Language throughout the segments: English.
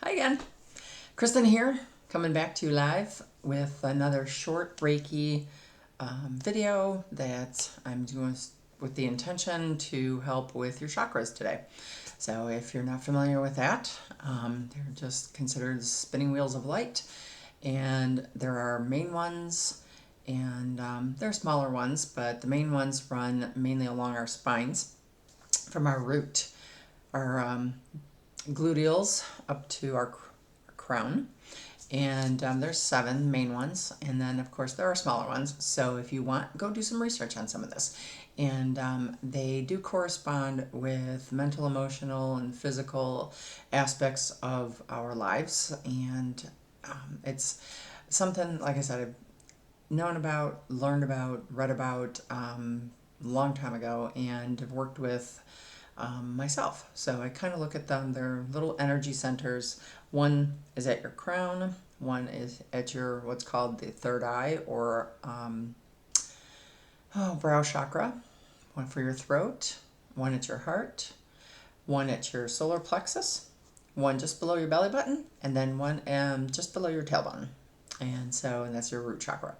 Hi again. Kristen here, coming back to you live with another short Reiki video that I'm doing with the intention to help with your chakras today. So if you're not familiar with that, they're just considered spinning wheels of light, and there are main ones and there are smaller ones, but the main ones run mainly along our spines from our root, our gluteals up to our crown. And there's 7 main ones, and then of course there are smaller ones. So if you want, go do some research on some of this. And they do correspond with mental, emotional, and physical aspects of our lives. And it's something, like I said, I've known about, learned about, read about a long time ago, and have worked with myself. So I kind of look at them, they're little energy centers. One is at your crown, one is at your what's called the third eye, or brow chakra, one for your throat, one at your heart, one at your solar plexus, one just below your belly button, and then one just below your tailbone. And that's your root chakra.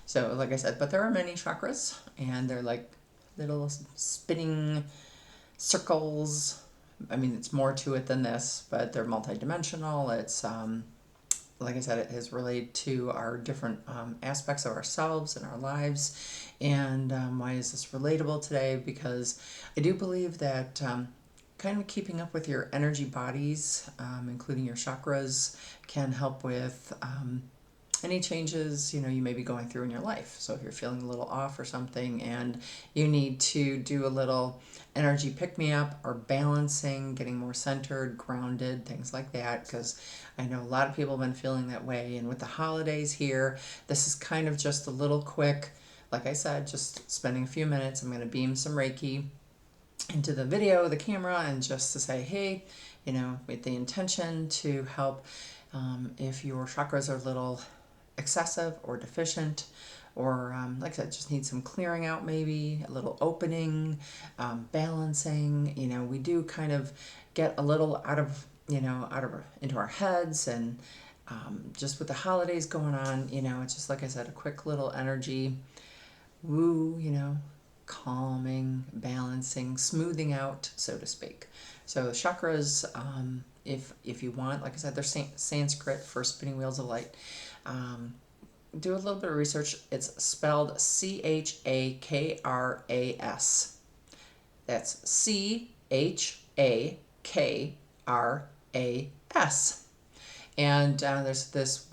So like I said, but there are many chakras, and they're like little spinning circles. I mean, it's more to it than this, but they're multidimensional. It's like I said, it is related to our different aspects of ourselves and our lives. And why is this relatable today? Because I do believe that kind of keeping up with your energy bodies, including your chakras, can help with any changes you may be going through in your life. So if you're feeling a little off or something and you need to do a little energy pick-me-up or balancing, getting more centered, grounded, things like that, because I know a lot of people have been feeling that way. And with the holidays here, this is kind of just a little quick, like I said, just spending a few minutes. I'm going to beam some Reiki into the video, the camera, and just to say, hey, with the intention to help if your chakras are a little excessive or deficient, or like I said, just need some clearing out, maybe a little opening, balancing. We do kind of get a little out of into our heads, and just with the holidays going on, it's just like I said, a quick little energy woo, calming, balancing, smoothing out, so to speak. So the chakras, if you want, like I said, they're Sanskrit for spinning wheels of light. Do a little bit of research. It's spelled Chakras. That's Chakras. And there's this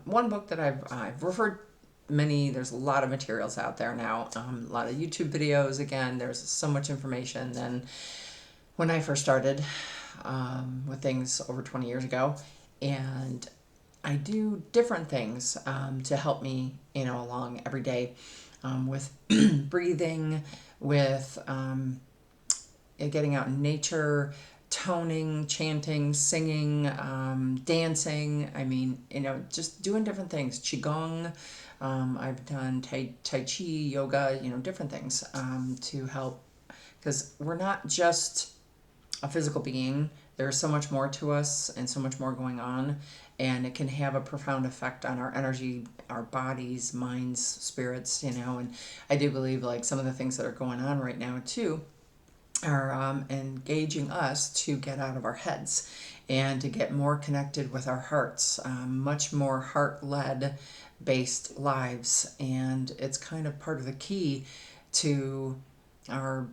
one book that I've referred many. There's a lot of materials out there now, a lot of YouTube videos. Again, there's so much information than when I first started with things over 20 years ago. And I do different things to help me, along every day, with breathing, with getting out in nature, toning, chanting, singing, dancing. I mean, just doing different things. Qigong. I've done tai chi, yoga, different things to help, because we're not just a physical being. There's so much more to us and so much more going on, and it can have a profound effect on our energy, our bodies, minds, spirits, and I do believe like some of the things that are going on right now too are engaging us to get out of our heads and to get more connected with our hearts, much more heart-led based lives. And it's kind of part of the key to our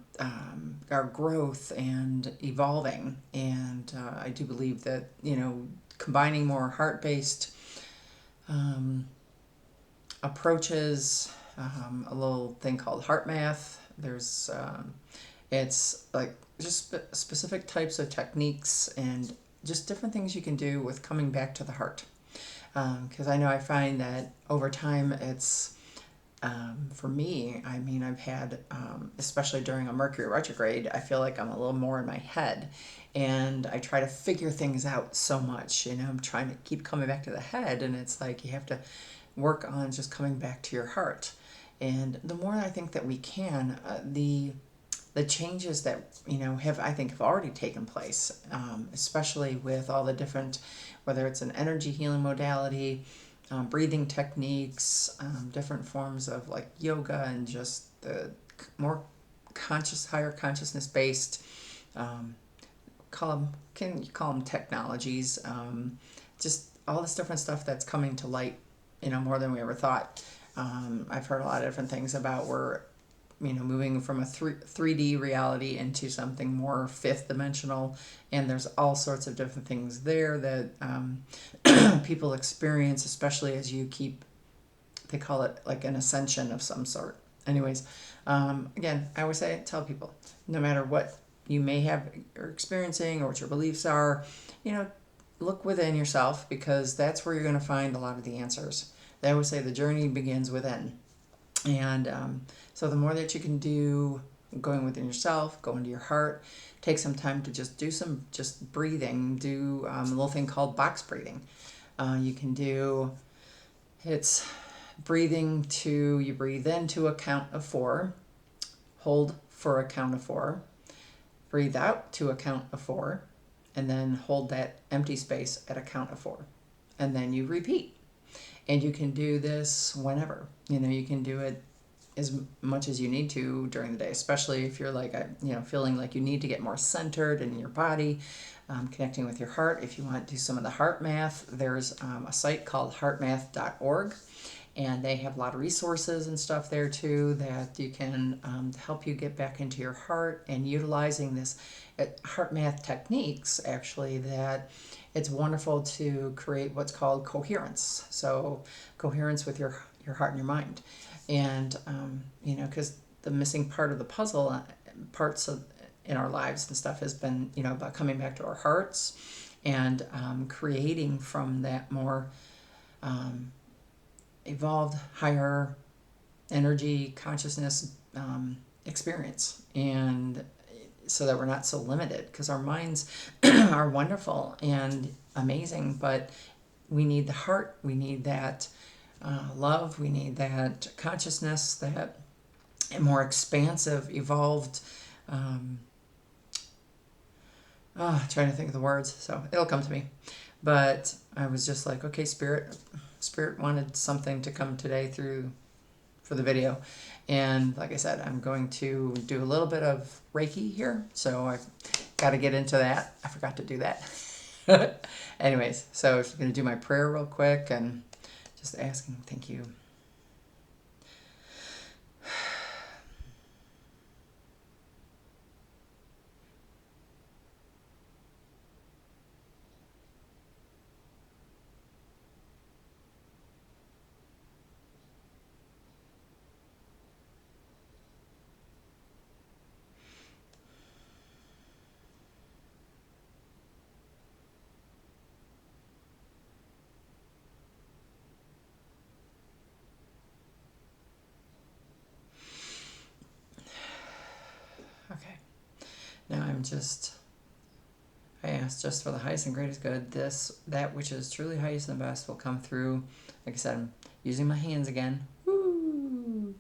growth and evolving. And I do believe that combining more heart-based approaches, a little thing called heart math. There's it's like just specific types of techniques and just different things you can do with coming back to the heart. Because I find that over time it's for me, I mean, I've had, especially during a Mercury retrograde, I feel like I'm a little more in my head, and I try to figure things out so much. I'm trying to keep coming back to the head, and it's like you have to work on just coming back to your heart. And the more I think that we can, the the changes that, I think have already taken place, especially with all the different, whether it's an energy healing modality, breathing techniques, different forms of like yoga, and just the more higher consciousness based, can you call them technologies, just all this different stuff that's coming to light, more than we ever thought. I've heard a lot of different things about where, moving from a 3D reality into something more fifth dimensional, and there's all sorts of different things there that people experience, especially as you they call it like an ascension of some sort. Anyways, again, I always tell people, no matter what you may have or experiencing or what your beliefs are, look within yourself, because that's where you're going to find a lot of the answers. They always say the journey begins within. And so the more that you can do going within yourself, go into your heart, take some time to just do some breathing, do a little thing called box breathing. You can do, it's breathing you breathe in to a count of 4, hold for a count of 4, breathe out to a count of 4, and then hold that empty space at a count of 4. And then you repeat. And you can do this whenever. You can do it as much as you need to during the day, especially if you're like, feeling like you need to get more centered in your body, connecting with your heart. If you want to do some of the heart math, there's a site called heartmath.org, and they have a lot of resources and stuff there too that you can help you get back into your heart, and utilizing this heart math techniques, actually, that it's wonderful to create what's called coherence. So coherence with your heart and your mind. And, because the missing part of the puzzle, in our lives and stuff, has been, about coming back to our hearts and creating from that more evolved, higher energy, consciousness experience. And so that we're not so limited, because our minds are wonderful and amazing, but we need the heart, we need that love, we need that consciousness, that more expansive, evolved, trying to think of the words, so it'll come to me. But I was just like, okay, Spirit wanted something to come today for the video. And like I said, I'm going to do a little bit of Reiki here, so I've got to get into that. I forgot to do that. Anyways, so I'm going to do my prayer real quick and just asking, thank you. Okay. Now I ask just for the highest and greatest good. That which is truly highest and best will come through. Like I said, I'm using my hands again. Woo!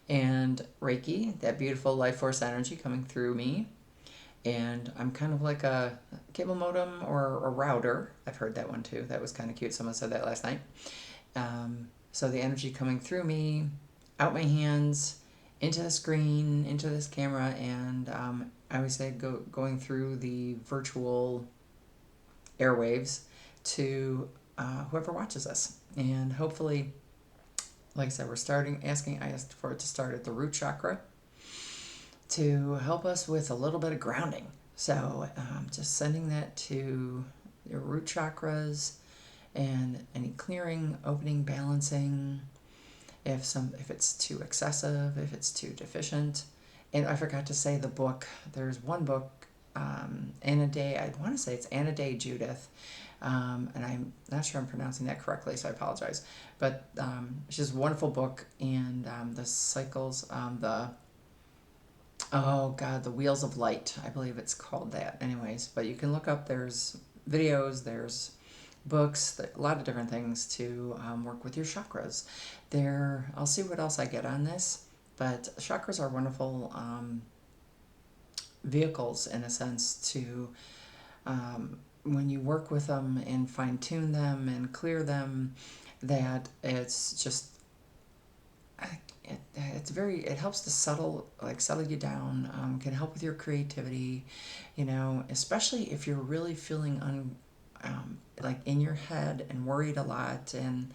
And Reiki, that beautiful life force energy coming through me. And I'm kind of like a cable modem or a router. I've heard that one too. That was kind of cute. Someone said that last night. So the energy coming through me, out my hands, into the screen, into this camera, and I always say going through the virtual airwaves to whoever watches us. And hopefully, like I said, I asked for it to start at the root chakra to help us with a little bit of grounding. So just sending that to your root chakras, and any clearing, opening, balancing, if it's too excessive, if it's too deficient. And I forgot to say the book. There's one book, Anna Day, I want to say it's Anna Day Judith, and I'm not sure I'm pronouncing that correctly, so I apologize. But she's a wonderful book, and the cycles, the Wheels of Light, I believe it's called that. Anyways, but you can look up, there's videos, there's books, a lot of different things to work with your chakras. I'll see what else I get on this, but chakras are wonderful vehicles in a sense to, when you work with them and fine tune them and clear them, that it's just, it helps to settle you down, can help with your creativity, especially if you're really feeling like in your head and worried a lot and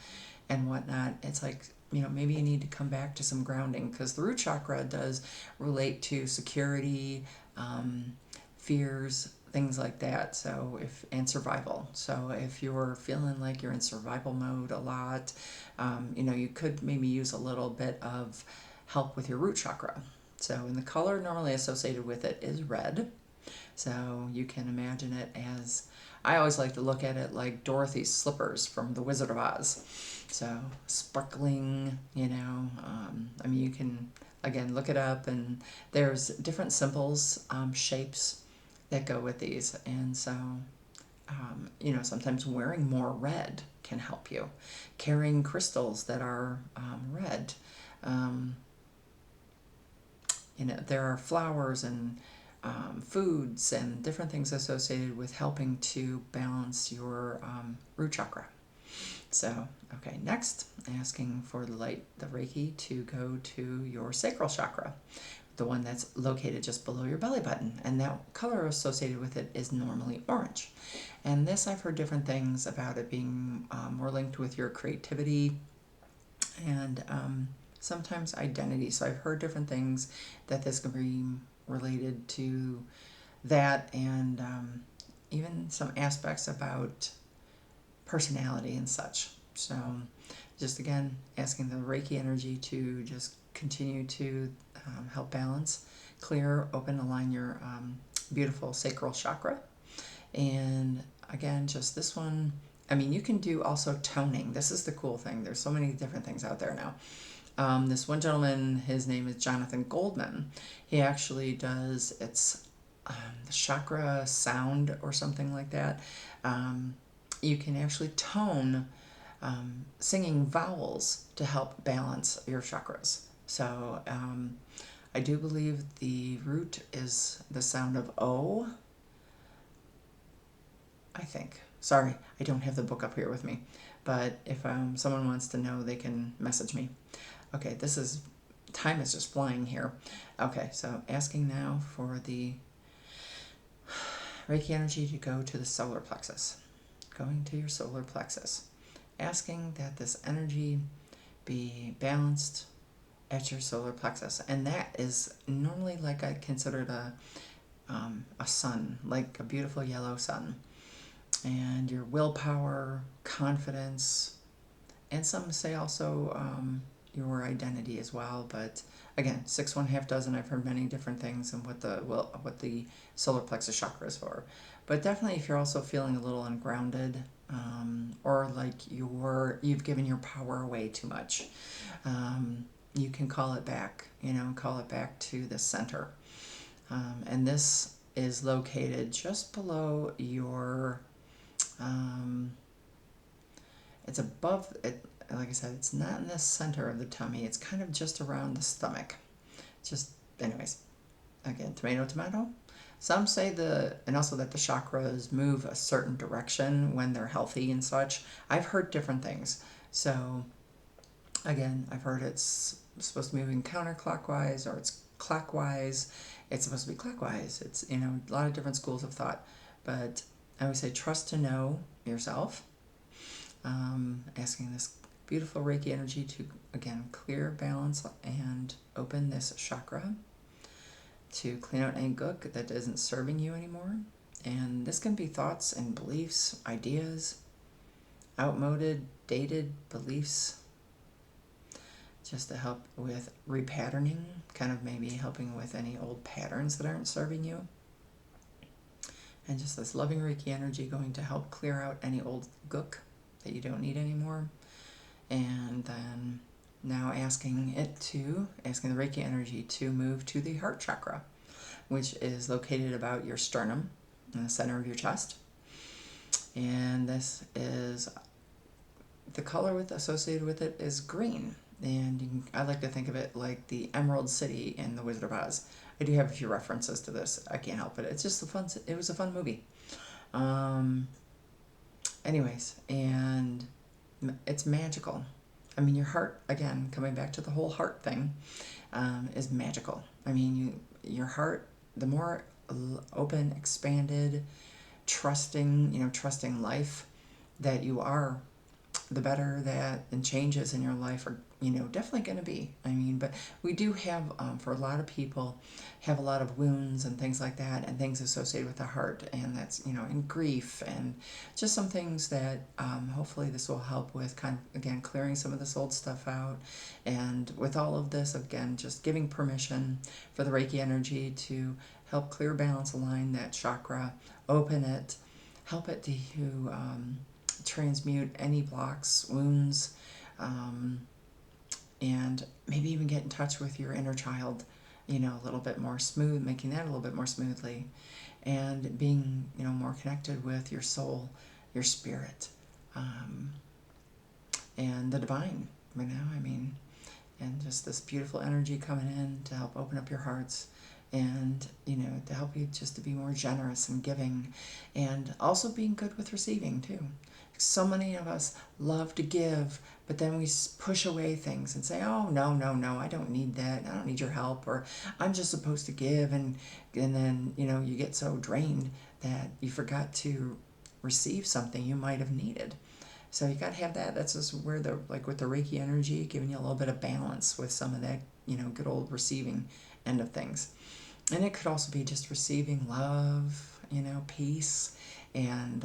whatnot. It's like, maybe you need to come back to some grounding, because the root chakra does relate to security, fears, things like that. And survival. So if you're feeling like you're in survival mode a lot, you could maybe use a little bit of help with your root chakra. So, and the color normally associated with it is red. So you can imagine it as, I always like to look at it like Dorothy's slippers from The Wizard of Oz. So sparkling, you can, again, look it up, and there's different symbols, shapes that go with these. And so, sometimes wearing more red can help you. Carrying crystals that are red. There are flowers and foods and different things associated with helping to balance your root chakra. So, okay, next, asking for the Reiki to go to your sacral chakra, the one that's located just below your belly button, and that color associated with it is normally orange. And this, I've heard different things about it being more linked with your creativity and sometimes identity. So I've heard different things that this can be related to that, and even some aspects about personality and such. So just again, asking the Reiki energy to just continue to help balance, clear, open, align your beautiful sacral chakra. And again, just this one, you can do also toning. This is the cool thing. There's so many different things out there now. This one gentleman, his name is Jonathan Goldman. He actually does, it's the chakra sound or something like that. You can actually tone singing vowels to help balance your chakras. So I do believe the root is the sound of O, I think. Sorry, I don't have the book up here with me. But if someone wants to know, they can message me. Okay, time is just flying here. Okay, so asking now for the Reiki energy to go to the solar plexus. Going to your solar plexus. Asking that this energy be balanced at your solar plexus. And that is normally, like, I consider it a sun, like a beautiful yellow sun. And your willpower, confidence, and some say also your identity as well. But again, 6 1/2 dozen. I've heard many different things and what the solar plexus chakra is for. But definitely, if you're also feeling a little ungrounded, or like you've given your power away too much, you can call it back. Call it back to the center. And this is located just below your. It's above it. Like I said, it's not in the center of the tummy. It's kind of just around the stomach. Anyways, again, tomato. Some say and also that the chakras move a certain direction when they're healthy and such. I've heard different things. So, again, I've heard it's supposed to be moving counterclockwise, or it's clockwise. It's supposed to be clockwise. It's, a lot of different schools of thought. But I would say trust to know yourself. Asking this beautiful Reiki energy to, again, clear, balance, and open this chakra to clean out any gook that isn't serving you anymore. And this can be thoughts and beliefs, ideas, outmoded, dated beliefs, just to help with repatterning, kind of maybe helping with any old patterns that aren't serving you. And just this loving Reiki energy going to help clear out any old gook that you don't need anymore. And then now asking the Reiki energy to move to the heart chakra, which is located about your sternum in the center of your chest. And this is, the color associated with it is green. And I like to think of it like the Emerald City in The Wizard of Oz. I do have a few references to this. I can't help it. It's just it was a fun movie. Um, anyways, and it's magical. I mean, your heart, again, coming back to the whole heart thing, is magical. I mean, your heart, the more open, expanded, trusting life that you are, the better that and changes in your life are, definitely going to be. I mean, but we do have, for a lot of people, have a lot of wounds and things like that, and things associated with the heart, and that's, and grief, and just some things that hopefully this will help with, kind of, again, clearing some of this old stuff out. And with all of this, again, just giving permission for the Reiki energy to help clear, balance, align that chakra, open it, help it to transmute any blocks, wounds, and maybe even get in touch with your inner child, a little bit more smooth, making that a little bit more smoothly, and being, more connected with your soul, your spirit, and the divine, I mean, and just this beautiful energy coming in to help open up your hearts, and to help you just to be more generous and giving, and also being good with receiving too. So many of us love to give, but then we push away things and say, oh, no, I don't need that, I don't need your help, or I'm just supposed to give, and then you get so drained that you forgot to receive something you might have needed. So you got to have that. That's just where with the Reiki energy, giving you a little bit of balance with some of that, good old receiving end of things. And it could also be just receiving love, peace, and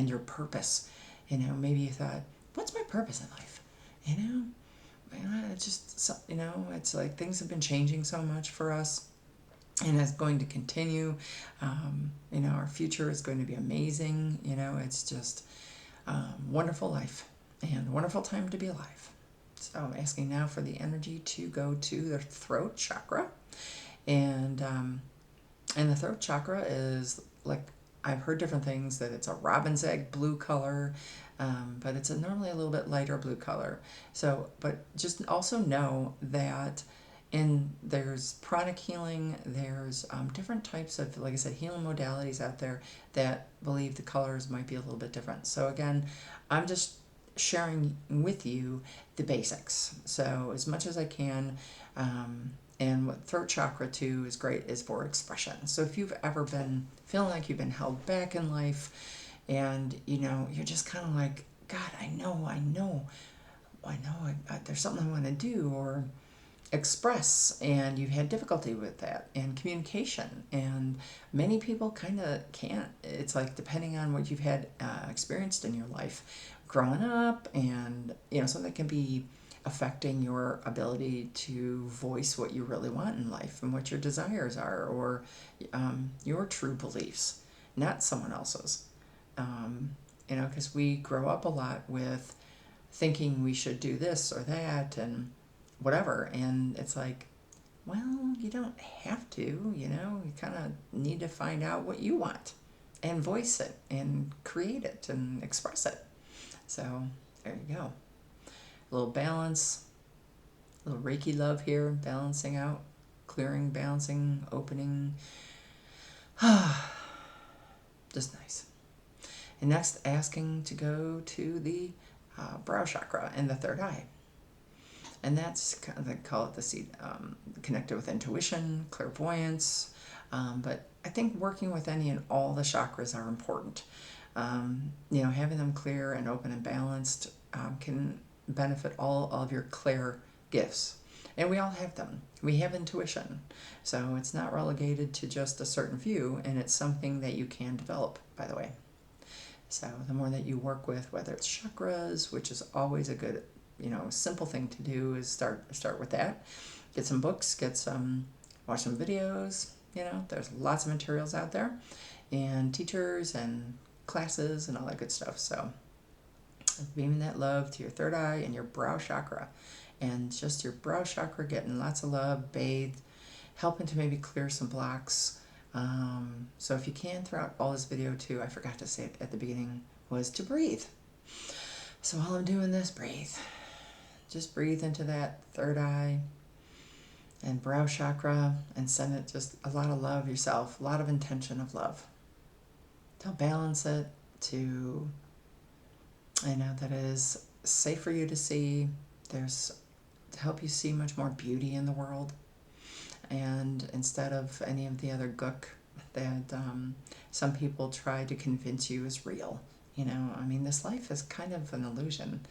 your purpose. Maybe you thought, what's my purpose in life? It's just, it's like things have been changing so much for us, and it's going to continue. Our future is going to be amazing. It's just wonderful life and wonderful time to be alive. So I'm asking now for the energy to go to the throat chakra. And the throat chakra is like, I've heard different things, that it's a robin's egg blue color, but it's normally a little bit lighter blue color. So, but just also know that there's pranic healing, there's different types of, like I said, healing modalities out there that believe the colors might be a little bit different. So again, I'm just sharing with you the basics. So as much as I can, and what throat chakra too is great is for expression. So if you've ever been feeling like you've been held back in life, and you're just kind of like, God, I know, there's something I want to do or express, and you've had difficulty with that, and communication, and many people kind of can't. It's like, depending on what you've had experienced in your life growing up, and something can be affecting your ability to voice what you really want in life and what your desires are, or your true beliefs, not someone else's. Because we grow up a lot with thinking we should do this or that and whatever, and it's like, well, you don't have to, you kind of need to find out what you want and voice it and create it and express it. So there you go. A little balance, a little Reiki love here, balancing out, clearing, balancing, opening. Just nice. And next, asking to go to the brow chakra and the third eye. And that's kind of, they call it the seed, connected with intuition, clairvoyance. But I think working with any and all the chakras are important. Having them clear and open and balanced can benefit all of your clair gifts. And we all have them. We have intuition. So it's not relegated to just a certain few, and it's something that you can develop, by the way. So the more that you work with, whether it's chakras, which is always a good, simple thing to do, is start with that. Get some books, watch some videos. There's lots of materials out there, and teachers and classes and all that good stuff. So beaming that love to your third eye and your brow chakra, and just your brow chakra getting lots of love, bathed, helping to maybe clear some blocks. So if you can, throughout all this video too, I forgot to say it at the beginning, was to breathe. So while I'm doing this, breathe. Just breathe into that third eye, and brow chakra, and send it just a lot of love yourself, a lot of intention of love. To balance it, to, that it is safe for you to see. There's to help you see much more beauty in the world. And instead of any of the other gook that some people try to convince you is real. This life is kind of an illusion.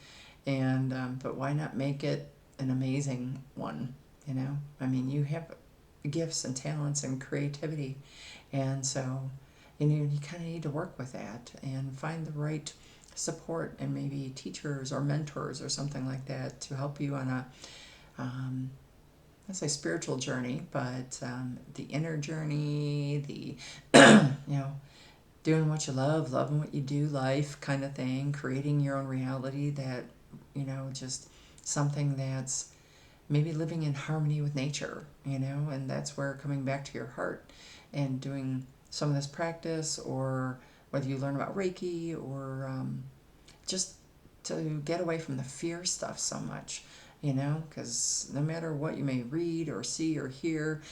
But why not make it an amazing one? You have gifts and talents and creativity. And so, you kind of need to work with that and find the right support and maybe teachers or mentors or something like that to help you on a, let's say spiritual journey, but the inner journey, the, doing what you love, loving what you do, life kind of thing, creating your own reality that, just something that's maybe living in harmony with nature, and that's where coming back to your heart and doing some of this practice, or whether you learn about Reiki, or just to get away from the fear stuff so much, because no matter what you may read or see or hear,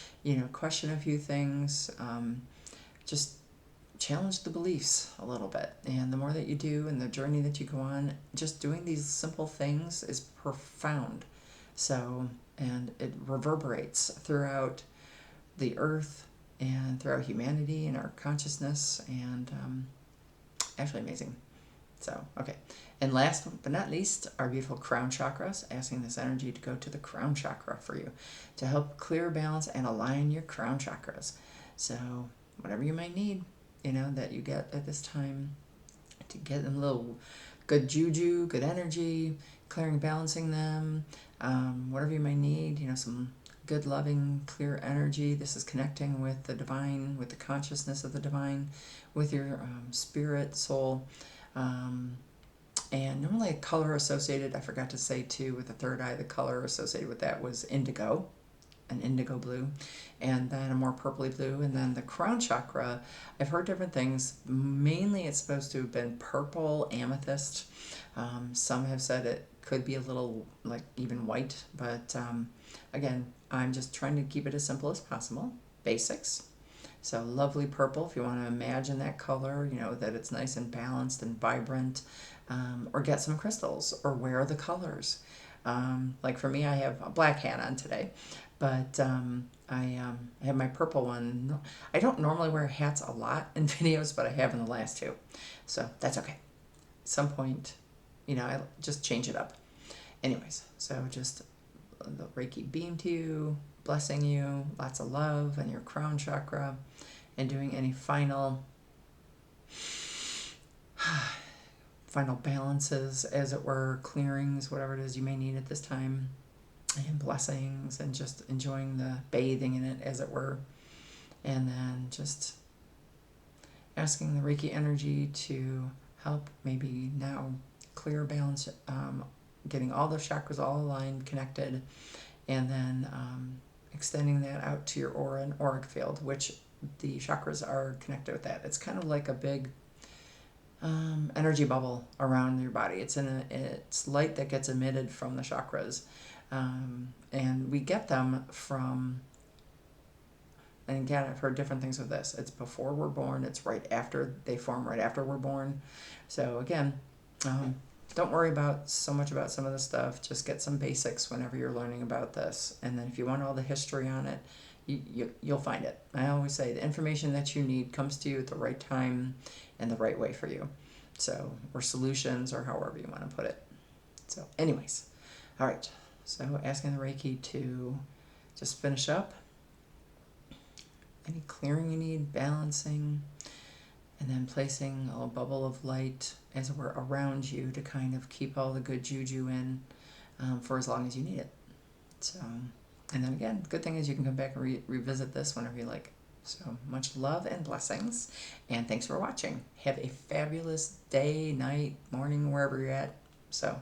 question a few things, just challenge the beliefs a little bit. And the more that you do and the journey that you go on, just doing these simple things is profound. So, and it reverberates throughout the earth and throughout humanity and our consciousness, and actually amazing. So, okay. And last but not least, our beautiful crown chakras, asking this energy to go to the crown chakra for you to help clear, balance, and align your crown chakras. So, whatever you might need, that you get at this time to get them a little good juju, good energy, clearing, balancing them, whatever you might need, some good, loving, clear energy. This is connecting with the divine, with the consciousness of the divine, with your spirit, soul. And normally a color associated, I forgot to say too, with the third eye, the color associated with that was indigo, an indigo blue, and then a more purpley blue. And then the crown chakra, I've heard different things. Mainly it's supposed to have been purple amethyst. Some have said it could be a little like even white, but again, I'm just trying to keep it as simple as possible. Basics. So lovely purple, if you want to imagine that color, that it's nice and balanced and vibrant, or get some crystals, or wear the colors. Like for me, I have a black hat on today, but I have my purple one. I don't normally wear hats a lot in videos, but I have in the last two, so that's okay. At some point, I just change it up. Anyways, so just the Reiki beam to you, blessing you, lots of love and your crown chakra, and doing any final balances, as it were, clearings, whatever it is you may need at this time, and blessings, and just enjoying the bathing in it, as it were. And then just asking the Reiki energy to help maybe now clear, balance, getting all the chakras all aligned, connected, and then extending that out to your aura and auric field, which the chakras are connected with that. It's kind of like a big energy bubble around your body. It's light that gets emitted from the chakras, and we get them from. And again, I've heard different things of this. It's before we're born. It's right after they form. Right after we're born. So again, don't worry about so much about some of the stuff. Just get some basics whenever you're learning about this. And then if you want all the history on it, you'll find it. I always say the information that you need comes to you at the right time and the right way for you. So, or solutions, or however you want to put it. So anyways, all right. So asking the Reiki to just finish up. Any clearing you need, balancing, and then placing a bubble of light, as it were, around you to kind of keep all the good juju in for as long as you need it. So, and then again, the good thing is you can come back and revisit this whenever you like. So much love and blessings, and thanks for watching. Have a fabulous day, night, morning, wherever you're at. So